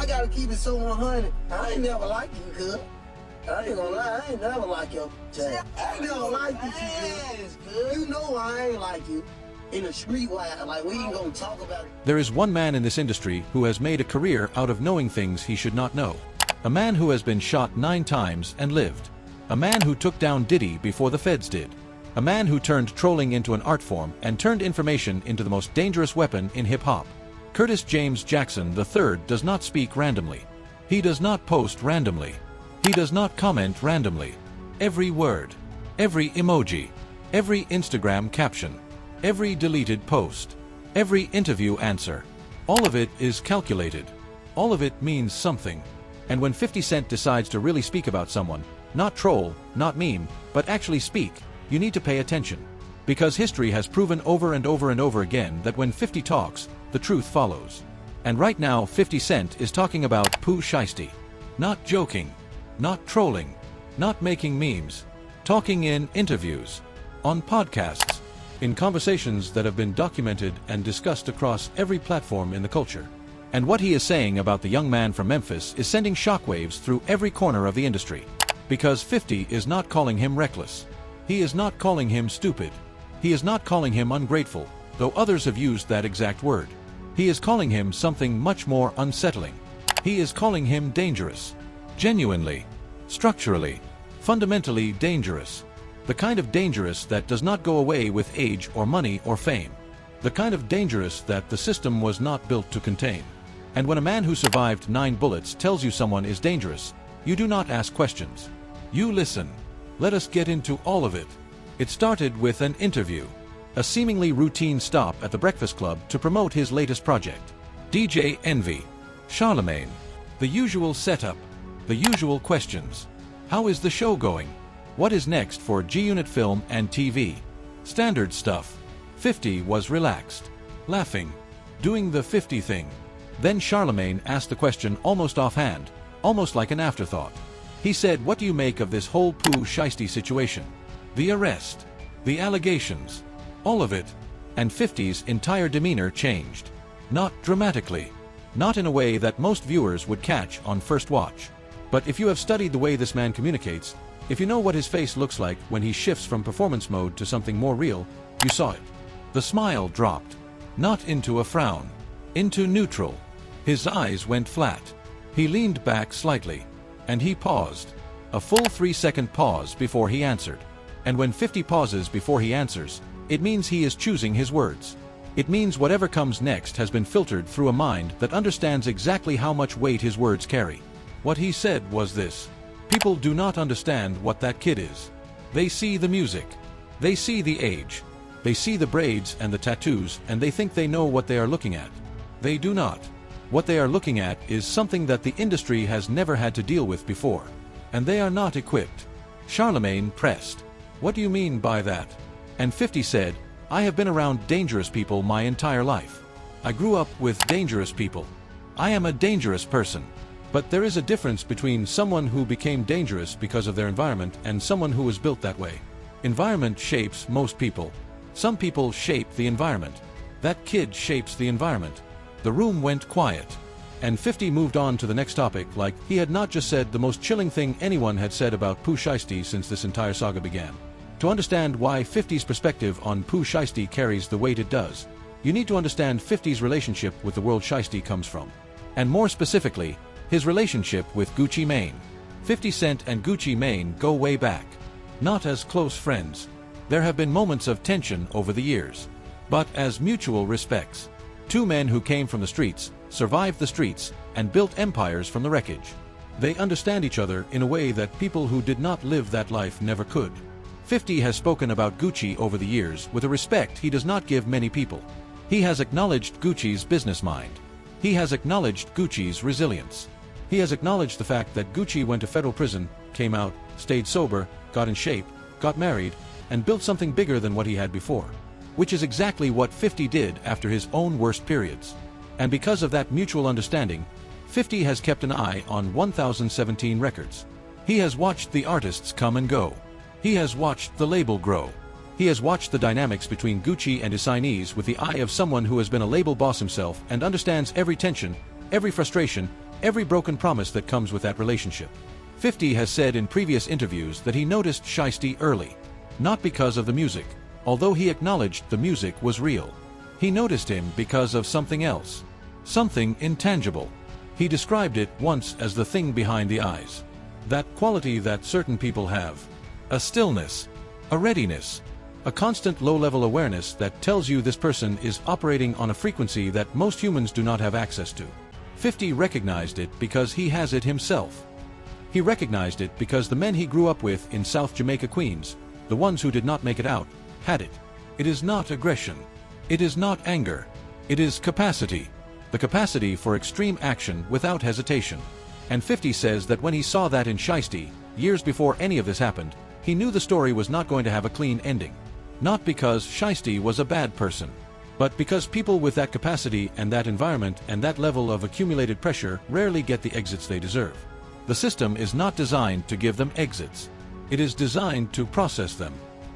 I gotta keep it so 100. I ain't never liked you, cuz. I ain't gonna lie, I ain't never like your child. I ain't never liked you, you know I ain't like you. In the street, like we ain't gonna talk about it. There is one man in this industry who has made a career out of knowing things he should not know. A man who has been shot 9 times and lived. A man who took down Diddy before the feds did. A man who turned trolling into an art form and turned information into the most dangerous weapon in hip-hop. Curtis James Jackson III does not speak randomly. He does not post randomly. He does not comment randomly. Every word, every emoji, every Instagram caption, every deleted post, every interview answer, all of it is calculated. All of it means something. And when 50 Cent decides to really speak about someone, not troll, not meme, but actually speak, you need to pay attention. Because history has proven over and over and over again that when 50 talks, the truth follows. And right now 50 Cent is talking about Pooh Shiesty. Not joking, not trolling, not making memes, talking in interviews, on podcasts, in conversations that have been documented and discussed across every platform in the culture. And what he is saying about the young man from Memphis is sending shockwaves through every corner of the industry. Because 50 is not calling him reckless. He is not calling him stupid. He is not calling him ungrateful, though others have used that exact word. He is calling him something much more unsettling. He is calling him dangerous. Genuinely, structurally, fundamentally dangerous. The kind of dangerous that does not go away with age or money or fame. The kind of dangerous that the system was not built to contain. And when a man who survived 9 bullets tells you someone is dangerous, you do not ask questions. You listen. Let us get into all of it. It started with an interview. A seemingly routine stop at the Breakfast Club to promote his latest project. DJ Envy. Charlemagne. The usual setup. The usual questions. How is the show going? What is next for G-Unit Film and TV? Standard stuff. 50 was relaxed. Laughing. Doing the 50 thing. Then Charlemagne asked the question almost offhand, almost like an afterthought. He said, "What do you make of this whole Pooh Shiesty situation? The arrest. The allegations. All of it." And 50's entire demeanor changed. Not dramatically. Not in a way that most viewers would catch on first watch. But if you have studied the way this man communicates, if you know what his face looks like when he shifts from performance mode to something more real, you saw it. The smile dropped. Not into a frown. Into neutral. His eyes went flat. He leaned back slightly. And he paused. A full 3-second pause before he answered. And when 50 pauses before he answers, it means he is choosing his words. It means whatever comes next has been filtered through a mind that understands exactly how much weight his words carry. What he said was this: people do not understand what that kid is. They see the music. They see the age. They see the braids and the tattoos, and they think they know what they are looking at. They do not. What they are looking at is something that the industry has never had to deal with before. And they are not equipped. Charlemagne pressed. "What do you mean by that?" And 50 said, "I have been around dangerous people my entire life. I grew up with dangerous people. I am a dangerous person. But there is a difference between someone who became dangerous because of their environment and someone who was built that way. Environment shapes most people. Some people shape the environment. That kid shapes the environment." The room went quiet. And 50 moved on to the next topic like he had not just said the most chilling thing anyone had said about Pooh Shiesty since this entire saga began. To understand why 50's perspective on Pooh Shiesty carries the weight it does, you need to understand 50's relationship with the world Shiesty comes from. And more specifically, his relationship with Gucci Mane. 50 Cent and Gucci Mane go way back. Not as close friends. There have been moments of tension over the years. But as mutual respects. 2 men who came from the streets, survived the streets, and built empires from the wreckage. They understand each other in a way that people who did not live that life never could. 50 has spoken about Gucci over the years with a respect he does not give many people. He has acknowledged Gucci's business mind. He has acknowledged Gucci's resilience. He has acknowledged the fact that Gucci went to federal prison, came out, stayed sober, got in shape, got married, and built something bigger than what he had before. Which is exactly what 50 did after his own worst periods. And because of that mutual understanding, 50 has kept an eye on 1017 records. He has watched the artists come and go. He has watched the label grow. He has watched the dynamics between Gucci and his signees with the eye of someone who has been a label boss himself and understands every tension, every frustration, every broken promise that comes with that relationship. 50 has said in previous interviews that he noticed Shiesty early. Not because of the music, although he acknowledged the music was real. He noticed him because of something else. Something intangible. He described it once as the thing behind the eyes. That quality that certain people have. A stillness. A readiness. A constant low-level awareness that tells you this person is operating on a frequency that most humans do not have access to. 50 recognized it because he has it himself. He recognized it because the men he grew up with in South Jamaica, Queens, the ones who did not make it out, had it. It is not aggression. It is not anger. It is capacity. The capacity for extreme action without hesitation. And 50 says that when he saw that in Shiesty, years before any of this happened, he knew the story was not going to have a clean ending. Not because Shiesty was a bad person, but because people with that capacity and that environment and that level of accumulated pressure rarely get the exits they deserve. The system is not designed to give them exits. It is designed to process them.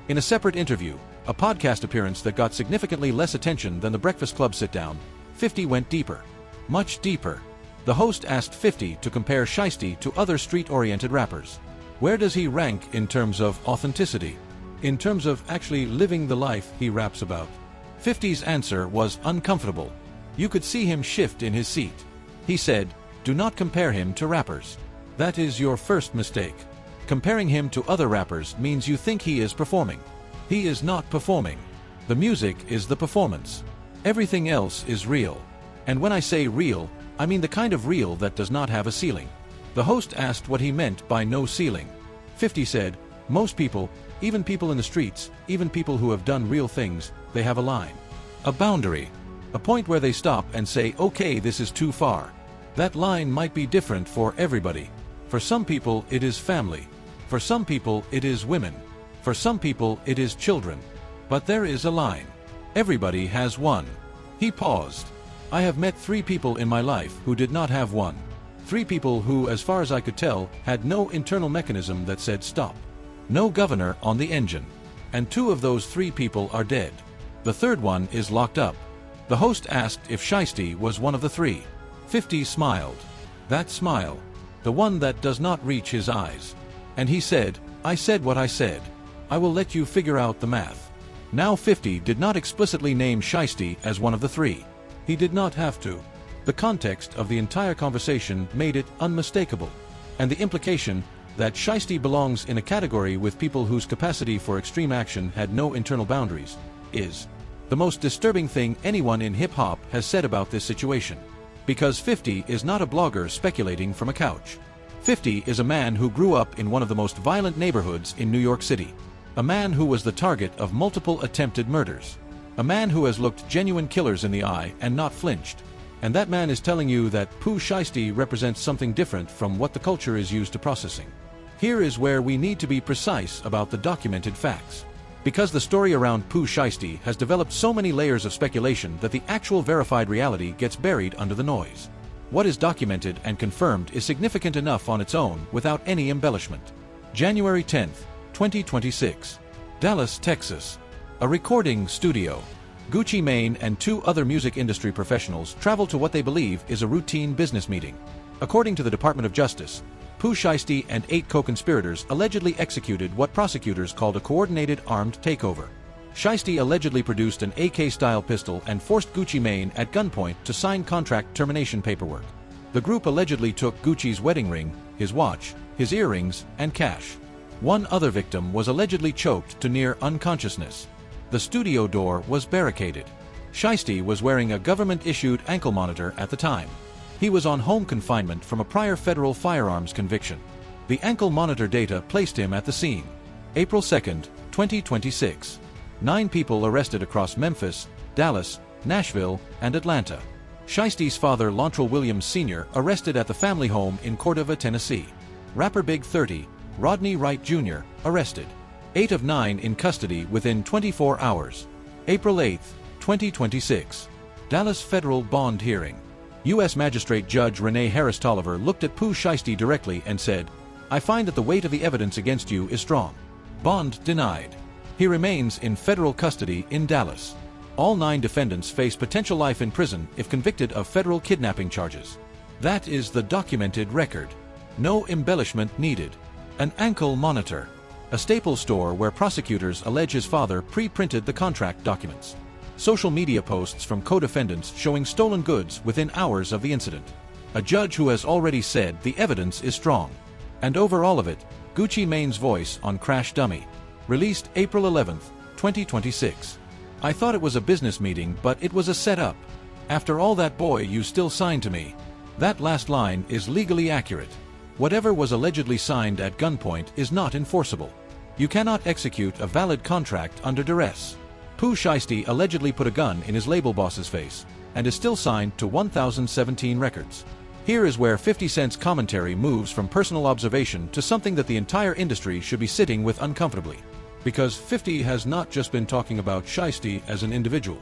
In a separate interview, a podcast appearance that got significantly less attention than the Breakfast Club sit-down, 50 went deeper. Much deeper. The host asked 50 to compare Shiesty to other street-oriented rappers. Where does he rank in terms of authenticity? In terms of actually living the life he raps about? 50's answer was uncomfortable. You could see him shift in his seat. He said, "Do not compare him to rappers. That is your first mistake. Comparing him to other rappers means you think he is performing. He is not performing. The music is the performance. Everything else is real. And when I say real, I mean the kind of real that does not have a ceiling." The host asked what he meant by no ceiling. 50 said, "Most people, even people in the streets, even people who have done real things, they have a line. A boundary. A point where they stop and say, okay, this is too far." That line might be different for everybody. For some people it is family. For some people it is women. For some people it is children. But there is a line. Everybody has one. He paused. I have met 3 people in my life who did not have one. 3 people who, as far as I could tell, had no internal mechanism that said stop. No governor on the engine. And 2 of those 3 people are dead. The 3rd one is locked up. The host asked if Shiesty was one of the 3. 50 smiled. That smile. The one that does not reach his eyes. And he said, "I said what I said. I will let you figure out the math." Now 50 did not explicitly name Shiesty as one of the 3. He did not have to. The context of the entire conversation made it unmistakable. And the implication that Shiesty belongs in a category with people whose capacity for extreme action had no internal boundaries is the most disturbing thing anyone in hip-hop has said about this situation. Because 50 is not a blogger speculating from a couch. 50 is a man who grew up in one of the most violent neighborhoods in New York City. A man who was the target of multiple attempted murders. A man who has looked genuine killers in the eye and not flinched. And that man is telling you that Pooh Shiesty represents something different from what the culture is used to processing. Here is where we need to be precise about the documented facts. Because the story around Pooh Shiesty has developed so many layers of speculation that the actual verified reality gets buried under the noise. What is documented and confirmed is significant enough on its own without any embellishment. January 10, 2026. Dallas, Texas. A recording studio. Gucci Mane and 2 other music industry professionals travel to what they believe is a routine business meeting. According to the Department of Justice, Pooh Shiesty and 8 co-conspirators allegedly executed what prosecutors called a coordinated armed takeover. Shiesty allegedly produced an AK-style pistol and forced Gucci Mane at gunpoint to sign contract termination paperwork. The group allegedly took Gucci's wedding ring, his watch, his earrings, and cash. One other victim was allegedly choked to near unconsciousness. The studio door was barricaded. Shiesty was wearing a government-issued ankle monitor at the time. He was on home confinement from a prior federal firearms conviction. The ankle monitor data placed him at the scene. April 2, 2026. 9 people arrested across Memphis, Dallas, Nashville, and Atlanta. Shiesty's father, Lontrell Williams Sr., arrested at the family home in Cordova, Tennessee. Rapper Big 30, Rodney Wright Jr., arrested. 8 of 9 in custody within 24 hours. April 8, 2026. Dallas federal bond hearing. U.S. Magistrate Judge Renee Harris Tolliver looked at Pooh Shiesty directly and said, "I find that the weight of the evidence against you is strong." Bond denied. He remains in federal custody in Dallas. All 9 defendants face potential life in prison if convicted of federal kidnapping charges. That is the documented record. No embellishment needed. An ankle monitor. A Staples store where prosecutors allege his father pre-printed the contract documents. Social media posts from co-defendants showing stolen goods within hours of the incident. A judge who has already said the evidence is strong. And over all of it, Gucci Mane's voice on Crash Dummy. Released April 11, 2026. I thought it was a business meeting, but it was a setup. After all that, boy, you still signed to me. That last line is legally accurate. Whatever was allegedly signed at gunpoint is not enforceable. You cannot execute a valid contract under duress. Pooh Shiesty allegedly put a gun in his label boss's face, and is still signed to 1017 records. Here is where 50 Cent's commentary moves from personal observation to something that the entire industry should be sitting with uncomfortably. Because 50 has not just been talking about Shiesty as an individual.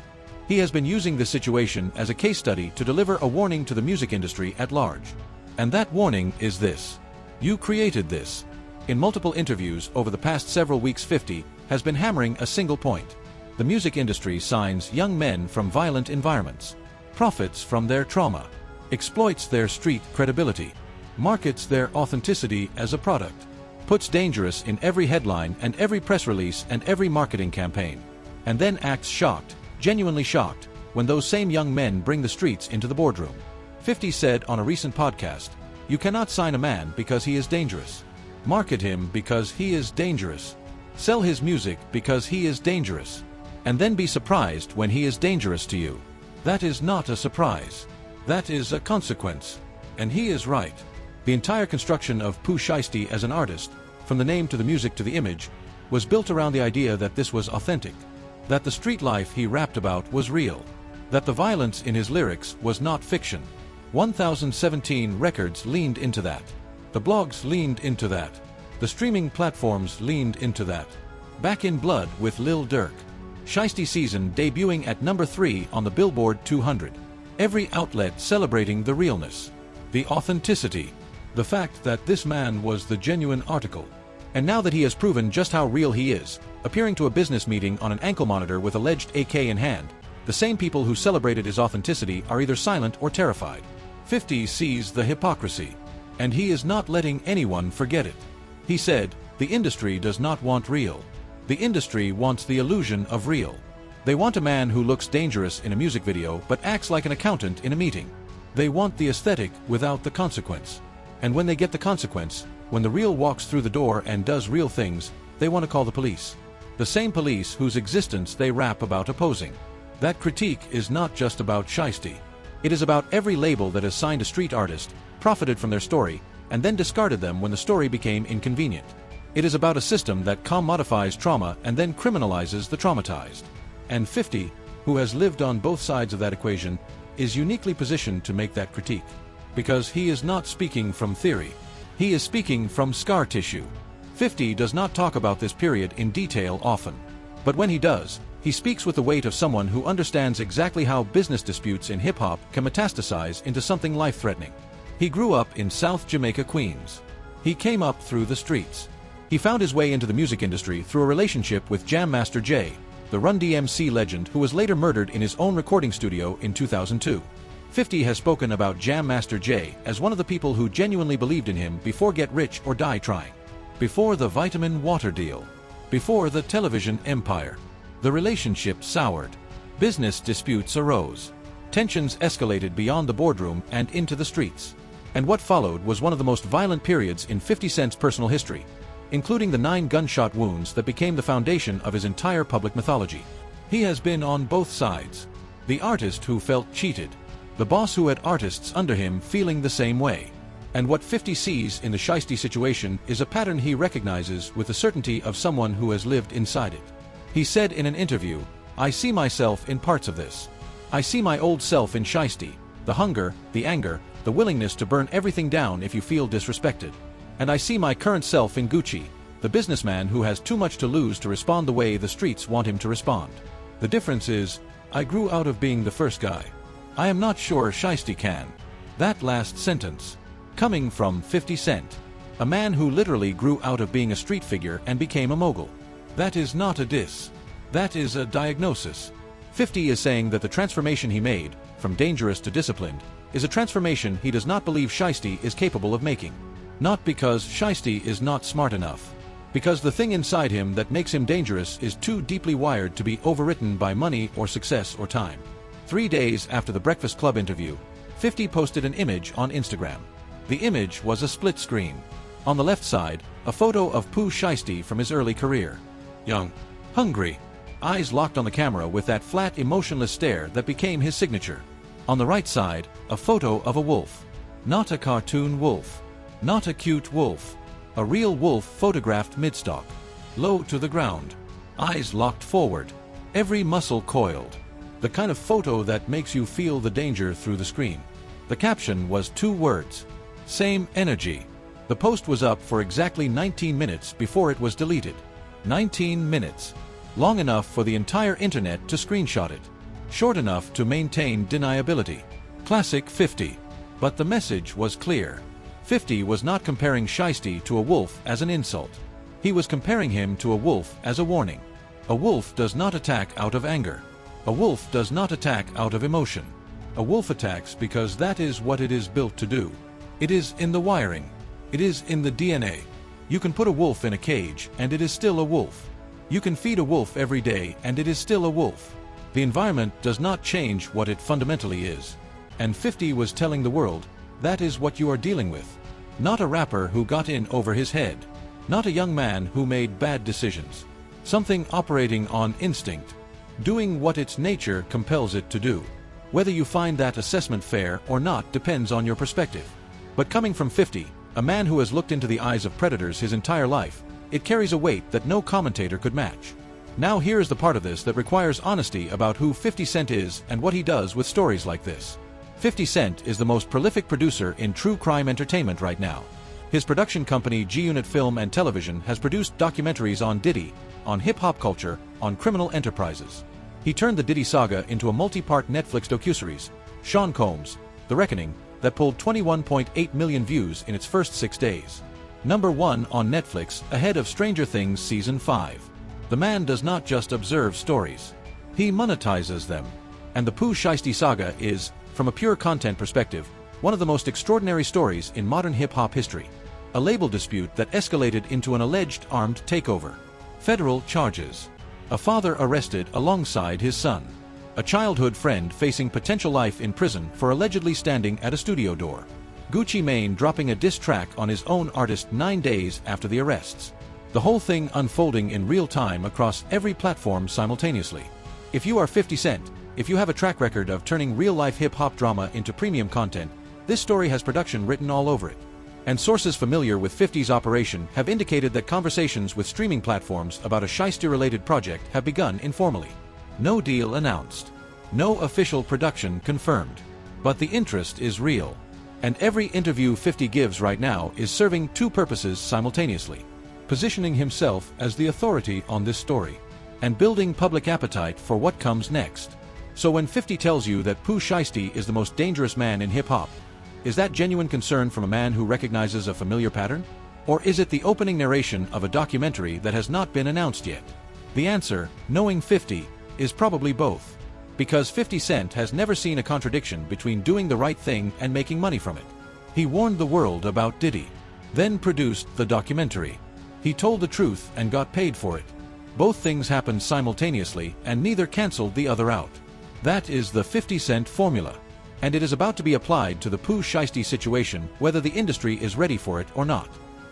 He has been using this situation as a case study to deliver a warning to the music industry at large. And that warning is this. You created this. In multiple interviews over the past several weeks, 50 has been hammering a single point. The music industry signs young men from violent environments, profits from their trauma, exploits their street credibility, markets their authenticity as a product, puts dangerous in every headline and every press release and every marketing campaign, and then acts shocked, genuinely shocked, when those same young men bring the streets into the boardroom. 50 said on a recent podcast, "You cannot sign a man because he is dangerous. Market him because he is dangerous. Sell his music because he is dangerous. And then be surprised when he is dangerous to you. That is not a surprise. That is a consequence." And he is right. The entire construction of Pooh Shiesty as an artist, from the name to the music to the image, was built around the idea that this was authentic. That the street life he rapped about was real. That the violence in his lyrics was not fiction. 1017 records leaned into that. The blogs leaned into that. The streaming platforms leaned into that. Back in Blood with Lil Durk. Shiesty Season debuting at number 3 on the Billboard 200. Every outlet celebrating the realness. The authenticity. The fact that this man was the genuine article. And now that he has proven just how real he is, appearing to a business meeting on an ankle monitor with alleged AK in hand, the same people who celebrated his authenticity are either silent or terrified. 50 sees the hypocrisy. And he is not letting anyone forget it. He said, "The industry does not want real. The industry wants the illusion of real. They want a man who looks dangerous in a music video but acts like an accountant in a meeting. They want the aesthetic without the consequence. And when they get the consequence, when the real walks through the door and does real things, they want to call the police. The same police whose existence they rap about opposing." That critique is not just about Shiesty. It is about every label that has signed a street artist, profited from their story, and then discarded them when the story became inconvenient. It is about a system that commodifies trauma and then criminalizes the traumatized. And 50, who has lived on both sides of that equation, is uniquely positioned to make that critique. Because he is not speaking from theory. He is speaking from scar tissue. 50 does not talk about this period in detail often. But when he does, he speaks with the weight of someone who understands exactly how business disputes in hip-hop can metastasize into something life-threatening. He grew up in South Jamaica, Queens. He came up through the streets. He found his way into the music industry through a relationship with Jam Master Jay, the Run DMC legend who was later murdered in his own recording studio in 2002. 50 has spoken about Jam Master Jay as one of the people who genuinely believed in him before Get Rich or Die Trying. Before the vitamin water deal. Before the television empire. The relationship soured. Business disputes arose. Tensions escalated beyond the boardroom and into the streets. And what followed was one of the most violent periods in 50 Cent's personal history, including the 9 gunshot wounds that became the foundation of his entire public mythology. He has been on both sides. The artist who felt cheated. The boss who had artists under him feeling the same way. And what 50 sees in the Shiesty situation is a pattern he recognizes with the certainty of someone who has lived inside it. He said in an interview, "I see myself in parts of this. I see my old self in Shiesty, the hunger, the anger, the willingness to burn everything down if you feel disrespected. And I see my current self in Gucci, the businessman who has too much to lose to respond the way the streets want him to respond. The difference is, I grew out of being the first guy. I am not sure Shiesty can." That last sentence, coming from 50 Cent, a man who literally grew out of being a street figure and became a mogul. That is not a diss. That is a diagnosis. 50 is saying that the transformation he made, from dangerous to disciplined, is a transformation he does not believe Shiesty is capable of making. Not because Shiesty is not smart enough. Because the thing inside him that makes him dangerous is too deeply wired to be overwritten by money or success or time. 3 days after the Breakfast Club interview, 50 posted an image on Instagram. The image was a split screen. On the left side, a photo of Pooh Shiesty from his early career. Young, hungry, eyes locked on the camera with that flat, emotionless stare that became his signature. On the right side, a photo of a wolf. Not a cartoon wolf. Not a cute wolf. A real wolf photographed mid-stalk. Low to the ground. Eyes locked forward. Every muscle coiled. The kind of photo that makes you feel the danger through the screen. The caption was 2 words. Same energy. The post was up for exactly 19 minutes before it was deleted. 19 minutes. Long enough for the entire internet to screenshot it. Short enough to maintain deniability. Classic 50. But the message was clear. 50 was not comparing Shiesty to a wolf as an insult. He was comparing him to a wolf as a warning. A wolf does not attack out of anger. A wolf does not attack out of emotion. A wolf attacks because that is what it is built to do. It is in the wiring. It is in the DNA. You can put a wolf in a cage and it is still a wolf. You can feed a wolf every day and it is still a wolf. The environment does not change what it fundamentally is. And 50 was telling the world, that is what you are dealing with. Not a rapper who got in over his head. Not a young man who made bad decisions. Something operating on instinct. Doing what its nature compels it to do. Whether you find that assessment fair or not depends on your perspective. But coming from 50, a man who has looked into the eyes of predators his entire life, it carries a weight that no commentator could match. Now here is the part of this that requires honesty about who 50 Cent is and what he does with stories like this. 50 Cent is the most prolific producer in true crime entertainment right now. His production company G-Unit Film and Television has produced documentaries on Diddy, on hip-hop culture, on criminal enterprises. He turned the Diddy saga into a multi-part Netflix docuseries, Sean Combs, The Reckoning, that pulled 21.8 million views in its first 6 days. Number 1 on Netflix, ahead of Stranger Things Season 5. The man does not just observe stories. He monetizes them. And the Pooh Shiesty saga is, from a pure content perspective, one of the most extraordinary stories in modern hip-hop history. A label dispute that escalated into an alleged armed takeover. Federal charges. A father arrested alongside his son. A childhood friend facing potential life in prison for allegedly standing at a studio door. Gucci Mane dropping a diss track on his own artist 9 days after the arrests. The whole thing unfolding in real time across every platform simultaneously. If you are 50 Cent, if you have a track record of turning real-life hip-hop drama into premium content, this story has production written all over it. And sources familiar with 50's operation have indicated that conversations with streaming platforms about a Shiesty-related project have begun informally. No deal announced. No official production confirmed. But the interest is real. And every interview 50 gives right now is serving 2 purposes simultaneously. Positioning himself as the authority on this story. And building public appetite for what comes next. So when 50 tells you that Pooh Shiesty is the most dangerous man in hip-hop, is that genuine concern from a man who recognizes a familiar pattern? Or is it the opening narration of a documentary that has not been announced yet? The answer, knowing 50, is probably both. Because 50 Cent has never seen a contradiction between doing the right thing and making money from it. He warned the world about Diddy, then produced the documentary. He told the truth and got paid for it. Both things happened simultaneously and neither canceled the other out. That is the 50 Cent formula. And it is about to be applied to the Pooh Shiesty situation whether the industry is ready for it or not.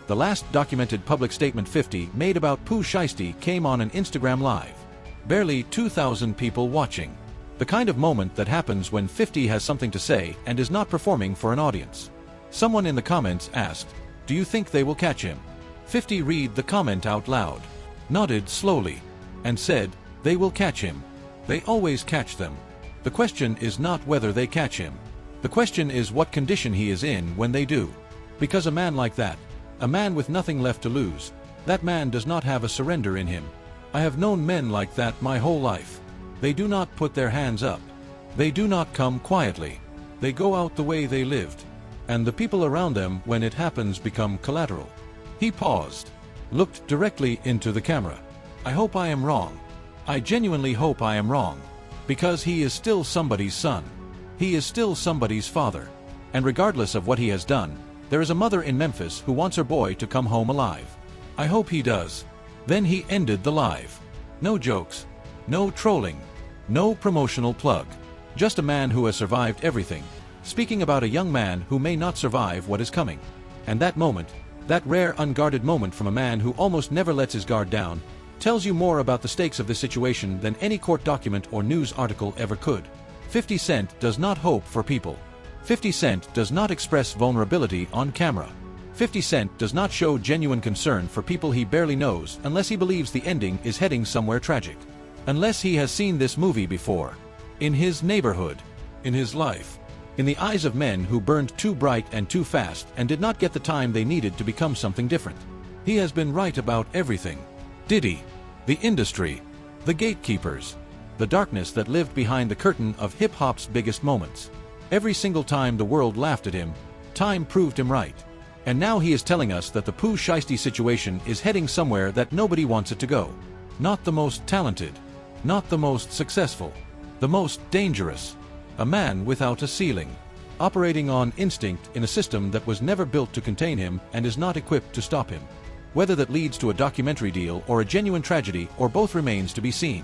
The last documented public statement 50 made about Pooh Shiesty came on an Instagram Live. Barely 2,000 people watching. The kind of moment that happens when 50 has something to say and is not performing for an audience. Someone in the comments asked, "Do you think they will catch him?" 50 read the comment out loud, nodded slowly, and said, "They will catch him. They always catch them. The question is not whether they catch him. The question is what condition he is in when they do. Because a man like that, a man with nothing left to lose, that man does not have a surrender in him. I have known men like that my whole life. They do not put their hands up. They do not come quietly. They go out the way they lived. And the people around them when it happens become collateral." He paused, looked directly into the camera. "I hope I am wrong. I genuinely hope I am wrong. Because he is still somebody's son. He is still somebody's father. And regardless of what he has done, there is a mother in Memphis who wants her boy to come home alive. I hope he does. Then he ended the live. No jokes. No trolling. No promotional plug. Just a man who has survived everything, speaking about a young man who may not survive what is coming. And that moment, that rare unguarded moment from a man who almost never lets his guard down, tells you more about the stakes of this situation than any court document or news article ever could. 50 Cent does not hope for people. 50 Cent does not express vulnerability on camera. 50 Cent does not show genuine concern for people he barely knows unless he believes the ending is heading somewhere tragic. Unless he has seen this movie before. In his neighborhood. In his life. In the eyes of men who burned too bright and too fast and did not get the time they needed to become something different. He has been right about everything. Diddy. The industry. The gatekeepers. The darkness that lived behind the curtain of hip-hop's biggest moments. Every single time the world laughed at him, time proved him right. And now he is telling us that the Pooh Shiesty situation is heading somewhere that nobody wants it to go. Not the most talented. Not the most successful. The most dangerous. A man without a ceiling. Operating on instinct in a system that was never built to contain him and is not equipped to stop him. Whether that leads to a documentary deal or a genuine tragedy or both remains to be seen.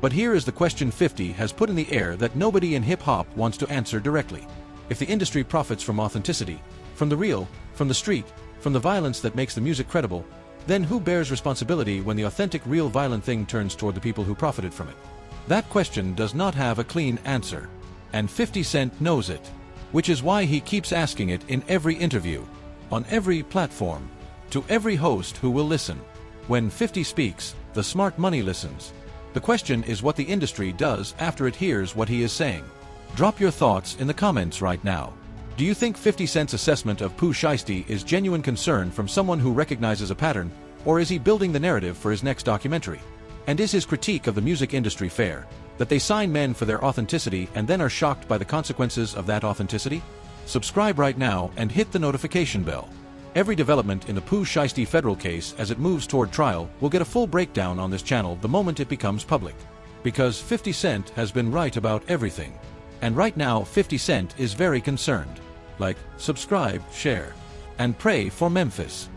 But here is the question 50 has put in the air that nobody in hip-hop wants to answer directly. If the industry profits from authenticity, from the real, from the street, from the violence that makes the music credible, then who bears responsibility when the authentic, real, violent thing turns toward the people who profited from it? That question does not have a clean answer. And 50 Cent knows it. Which is why he keeps asking it in every interview, on every platform, to every host who will listen. When 50 speaks, the smart money listens. The question is what the industry does after it hears what he is saying. Drop your thoughts in the comments right now. Do you think 50 Cent's assessment of Pooh Shiesty is genuine concern from someone who recognizes a pattern, or is he building the narrative for his next documentary? And is his critique of the music industry fair, that they sign men for their authenticity and then are shocked by the consequences of that authenticity? Subscribe right now and hit the notification bell. Every development in the Pooh Shiesty federal case as it moves toward trial will get a full breakdown on this channel the moment it becomes public. Because 50 Cent has been right about everything. And right now 50 Cent is very concerned. Like, subscribe, share, and pray for Memphis.